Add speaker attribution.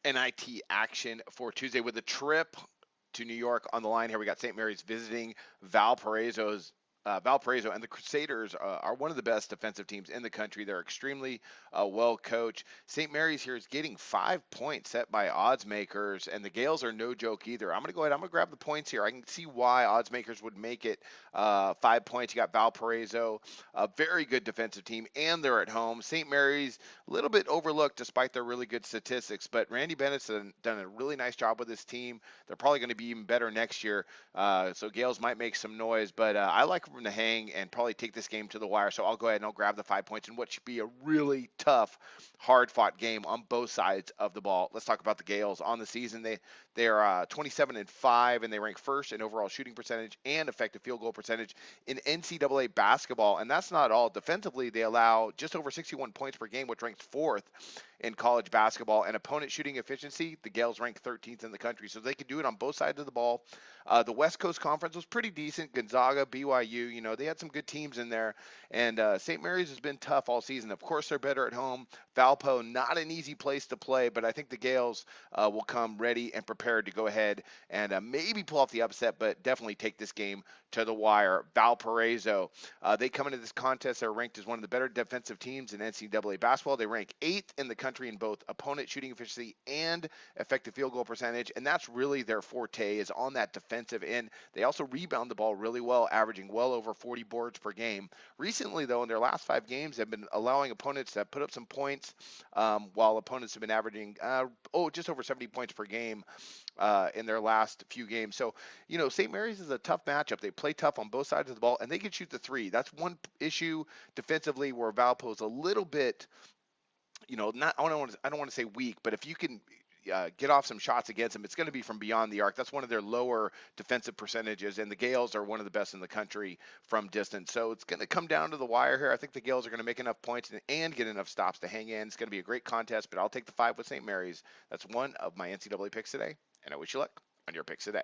Speaker 1: NIT action for Tuesday with a trip to New York on the line. Here we got St. Mary's visiting Valparaiso's. Valparaiso and the Crusaders are one of the best defensive teams in the country. They're extremely well coached. St. Mary's here is getting 5 points set by odds makers, and the Gales are no joke either. I'm going to go ahead. I'm going to grab the points here. I can see why odds makers would make it 5 points. You got Valparaiso, a very good defensive team, and they're at home. St. Mary's a little bit overlooked despite their really good statistics, but Randy Bennett's done a really nice job with this team. They're probably going to be even better next year. So Gales might make some noise, but I like them to hang and probably take this game to the wire. So I'll go ahead and I'll grab the 5 points in what should be a really tough, hard-fought game on both sides of the ball. Let's talk about the Gales on the season. They're 27-5 and they rank first in overall shooting percentage and effective field goal percentage in NCAA basketball. And that's not all. Defensively, they allow just over 61 points per game, which ranks fourth in college basketball. And opponent shooting efficiency, the Gales rank 13th in the country. So they can do it on both sides of the ball. The West Coast Conference was pretty decent. Gonzaga, BYU, they had some good teams in there. And St. Mary's has been tough all season. Of course, they're better at home. Valpo, not an easy place to play, but I think the Gales will come ready and prepared to go ahead and maybe pull off the upset, but definitely take this game to the wire. Valparaiso, they come into this contest. They're ranked as one of the better defensive teams in NCAA basketball. They rank 8th in the country in both opponent shooting efficiency and effective field goal percentage, and that's really their forte is on that defensive end. They also rebound the ball really well, averaging well over 40 boards per game. Recently, though, in their last 5 games, they've been allowing opponents to put up some points, while opponents have been averaging just over 70 points per game in their last few games. So, St. Mary's is a tough matchup. They play tough on both sides of the ball, and they can shoot the three. That's one issue defensively where Valpo is a little bit, not I don't want to say weak, but if you can get off some shots against them, it's going to be from beyond the arc. That's one of their lower defensive percentages, and the Gales are one of the best in the country from distance. So it's going to come down to the wire here. I think the Gales are going to make enough points and get enough stops to hang in. It's going to be a great contest, but I'll take the 5 with St. Mary's. That's one of my NCAA picks today, and I wish you luck on your picks today.